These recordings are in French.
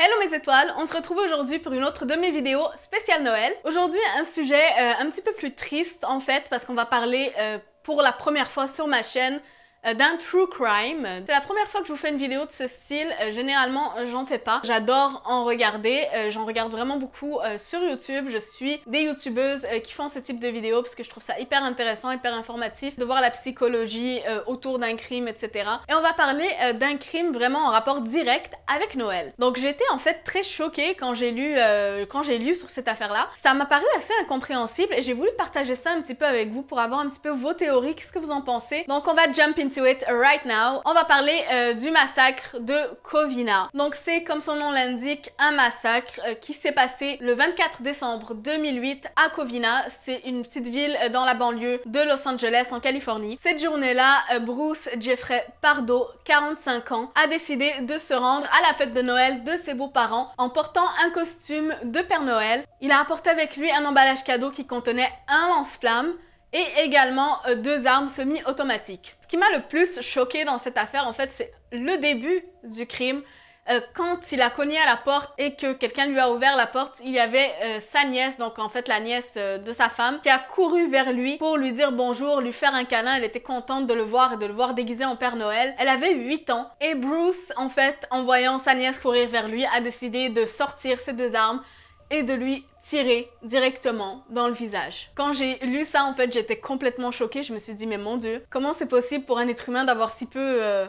Hello mes étoiles, on se retrouve aujourd'hui pour une autre de mes vidéos spéciales Noël. Aujourd'hui un sujet un petit peu plus triste en fait parce qu'on va parler pour la première fois sur ma chaîne d'un true crime. C'est la première fois que je vous fais une vidéo de ce style, généralement j'en fais pas. J'adore en regarder, j'en regarde vraiment beaucoup sur YouTube. Je suis des youtubeuses qui font ce type de vidéos parce que je trouve ça hyper intéressant, hyper informatif de voir la psychologie autour d'un crime, etc. Et on va parler d'un crime vraiment en rapport direct avec Noël. Donc j'ai été en fait très choquée quand j'ai lu sur cette affaire-là. Ça m'a paru assez incompréhensible et j'ai voulu partager ça un petit peu avec vous pour avoir un petit peu vos théories, qu'est-ce que vous en pensez. Donc on va jump into it right now. On va parler du massacre de Covina. Donc c'est, comme son nom l'indique, un massacre qui s'est passé le 24 décembre 2008 à Covina. C'est une petite ville dans la banlieue de Los Angeles en Californie. Cette journée-là, Bruce Jeffrey Pardo, 45 ans, a décidé de se rendre à la fête de Noël de ses beaux-parents en portant un costume de Père Noël. Il a apporté avec lui un emballage cadeau qui contenait un lance-flamme et également deux armes semi-automatiques. Ce qui m'a le plus choqué dans cette affaire, en fait, c'est le début du crime. Quand il a cogné à la porte et que quelqu'un lui a ouvert la porte, il y avait sa nièce, donc en fait la nièce de sa femme, qui a couru vers lui pour lui dire bonjour, lui faire un câlin. Elle était contente de le voir et de le voir déguisé en Père Noël. Elle avait 8 ans et Bruce, en fait, en voyant sa nièce courir vers lui, a décidé de sortir ses deux armes et de lui tirer directement dans le visage. Quand j'ai lu ça, en fait, j'étais complètement choquée. Je me suis dit, mais mon Dieu, comment c'est possible pour un être humain d'avoir si peu...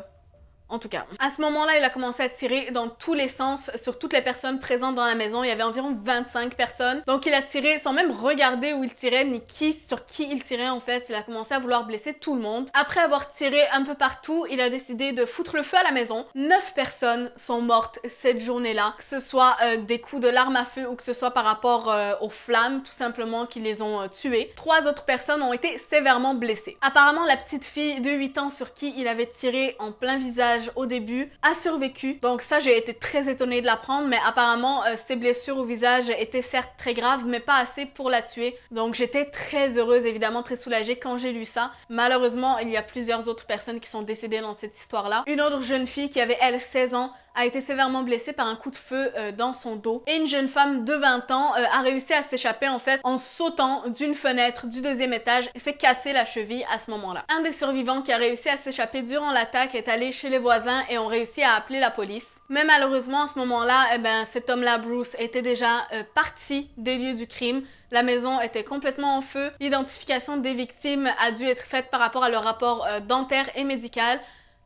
En tout cas, à ce moment-là, il a commencé à tirer dans tous les sens sur toutes les personnes présentes dans la maison. Il y avait environ 25 personnes. Donc il a tiré sans même regarder où il tirait, ni sur qui il tirait en fait. Il a commencé à vouloir blesser tout le monde. Après avoir tiré un peu partout, il a décidé de foutre le feu à la maison. 9 personnes sont mortes cette journée-là. Que ce soit des coups de l'arme à feu ou que ce soit par rapport aux flammes, tout simplement, qui les ont tuées. 3 autres personnes ont été sévèrement blessées. Apparemment, la petite fille de 8 ans sur qui il avait tiré en plein visage au début a survécu. Donc ça, j'ai été très étonnée de l'apprendre, mais apparemment ses blessures au visage étaient certes très graves, mais pas assez pour la tuer. Donc j'étais très heureuse, évidemment très soulagée quand j'ai lu ça. Malheureusement, il y a plusieurs autres personnes qui sont décédées dans cette histoire-là. Une autre jeune fille qui avait elle 16 ans a été sévèrement blessée par un coup de feu dans son dos. Et une jeune femme de 20 ans a réussi à s'échapper en fait en sautant d'une fenêtre du 2e étage et s'est cassé la cheville à ce moment-là. Un des survivants qui a réussi à s'échapper durant l'attaque est allé chez les voisins et ont réussi à appeler la police. Mais malheureusement à ce moment-là, cet homme-là, Bruce, était déjà parti des lieux du crime. La maison était complètement en feu. L'identification des victimes a dû être faite par rapport à leur rapport dentaire et médical,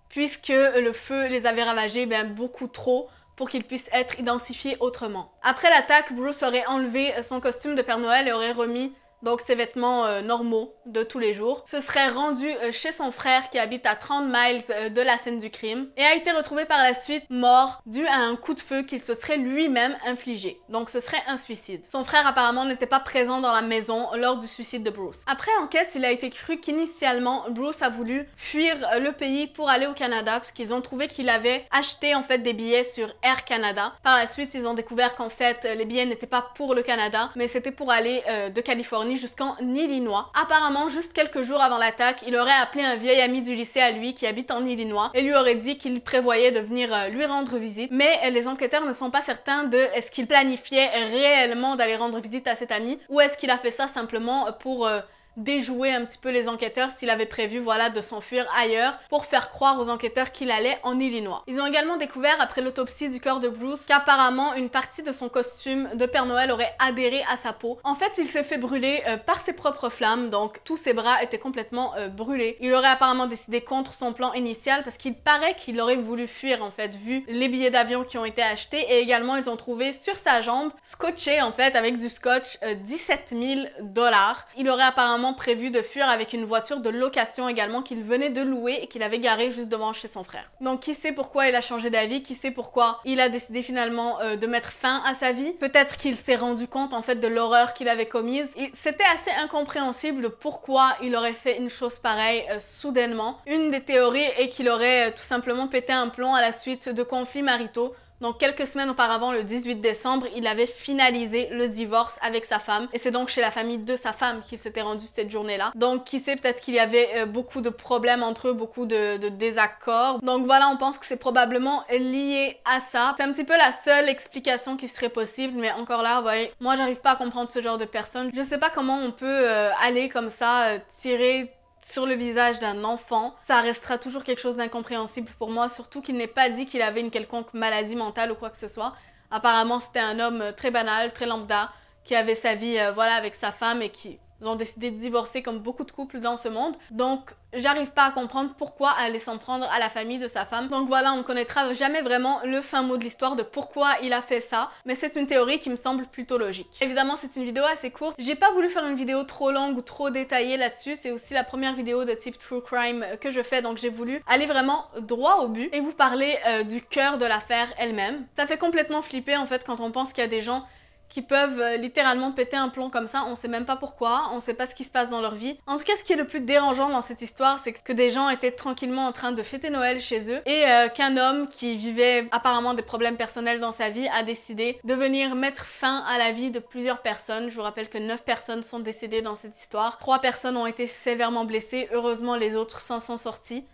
puisque le feu les avait ravagés beaucoup trop pour qu'ils puissent être identifiés autrement. Après l'attaque, Bruce aurait enlevé son costume de Père Noël et aurait remis donc ses vêtements normaux de tous les jours, se serait rendu chez son frère qui habite à 30 miles de la scène du crime et a été retrouvé par la suite mort dû à un coup de feu qu'il se serait lui-même infligé. Donc ce serait un suicide. Son frère apparemment n'était pas présent dans la maison lors du suicide de Bruce. Après enquête, il a été cru qu'initialement Bruce a voulu fuir le pays pour aller au Canada puisqu'ils ont trouvé qu'il avait acheté en fait des billets sur Air Canada. Par la suite, ils ont découvert qu'en fait les billets n'étaient pas pour le Canada mais c'était pour aller de Californie jusqu'en Illinois. Apparemment, juste quelques jours avant l'attaque, il aurait appelé un vieil ami du lycée à lui qui habite en Illinois et lui aurait dit qu'il prévoyait de venir lui rendre visite. Mais les enquêteurs ne sont pas certains de est-ce qu'il planifiait réellement d'aller rendre visite à cet ami ou est-ce qu'il a fait ça simplement pour déjouer un petit peu les enquêteurs s'il avait prévu voilà de s'enfuir ailleurs pour faire croire aux enquêteurs qu'il allait en Illinois. Ils ont également découvert après l'autopsie du corps de Bruce qu'apparemment une partie de son costume de Père Noël aurait adhéré à sa peau. En fait, il s'est fait brûler par ses propres flammes, donc tous ses bras étaient complètement brûlés. Il aurait apparemment décidé contre son plan initial parce qu'il paraît qu'il aurait voulu fuir en fait vu les billets d'avion qui ont été achetés et également ils ont trouvé sur sa jambe scotché en fait avec du scotch 17 000 $. Il aurait apparemment prévu de fuir avec une voiture de location également qu'il venait de louer et qu'il avait garée juste devant chez son frère. Donc qui sait pourquoi il a changé d'avis, qui sait pourquoi il a décidé finalement de mettre fin à sa vie. Peut-être qu'il s'est rendu compte en fait de l'horreur qu'il avait commise. C'était assez incompréhensible pourquoi il aurait fait une chose pareille soudainement. Une des théories est qu'il aurait tout simplement pété un plomb à la suite de conflits maritaux. Donc quelques semaines auparavant, le 18 décembre, il avait finalisé le divorce avec sa femme. Et c'est donc chez la famille de sa femme qu'il s'était rendu cette journée-là. Donc qui sait, peut-être qu'il y avait beaucoup de problèmes entre eux, beaucoup de désaccords. Donc voilà, on pense que c'est probablement lié à ça. C'est un petit peu la seule explication qui serait possible. Mais encore là, vous voyez, moi j'arrive pas à comprendre ce genre de personnes. Je sais pas comment on peut aller comme ça, tirer sur le visage d'un enfant. Ça restera toujours quelque chose d'incompréhensible pour moi, surtout qu'il n'est pas dit qu'il avait une quelconque maladie mentale ou quoi que ce soit. Apparemment, c'était un homme très banal, très lambda, qui avait sa vie voilà, avec sa femme et qui ont décidé de divorcer comme beaucoup de couples dans ce monde. Donc, j'arrive pas à comprendre pourquoi aller s'en prendre à la famille de sa femme. Donc voilà, on ne connaîtra jamais vraiment le fin mot de l'histoire de pourquoi il a fait ça, mais c'est une théorie qui me semble plutôt logique. Évidemment, c'est une vidéo assez courte. J'ai pas voulu faire une vidéo trop longue ou trop détaillée là-dessus. C'est aussi la première vidéo de type True Crime que je fais, donc j'ai voulu aller vraiment droit au but et vous parler du cœur de l'affaire elle-même. Ça fait complètement flipper en fait quand on pense qu'il y a des gens qui peuvent littéralement péter un plomb comme ça, on sait même pas pourquoi, on sait pas ce qui se passe dans leur vie. En tout cas, ce qui est le plus dérangeant dans cette histoire, c'est que des gens étaient tranquillement en train de fêter Noël chez eux et qu'un homme qui vivait apparemment des problèmes personnels dans sa vie a décidé de venir mettre fin à la vie de plusieurs personnes. Je vous rappelle que 9 personnes sont décédées dans cette histoire, 3 personnes ont été sévèrement blessées, heureusement les autres s'en sont sortis.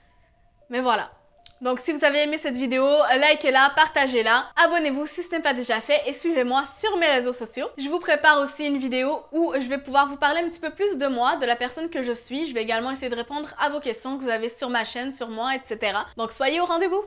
Mais voilà. Donc si vous avez aimé cette vidéo, likez-la, partagez-la, abonnez-vous si ce n'est pas déjà fait et suivez-moi sur mes réseaux sociaux. Je vous prépare aussi une vidéo où je vais pouvoir vous parler un petit peu plus de moi, de la personne que je suis. Je vais également essayer de répondre à vos questions que vous avez sur ma chaîne, sur moi, etc. Donc soyez au rendez-vous!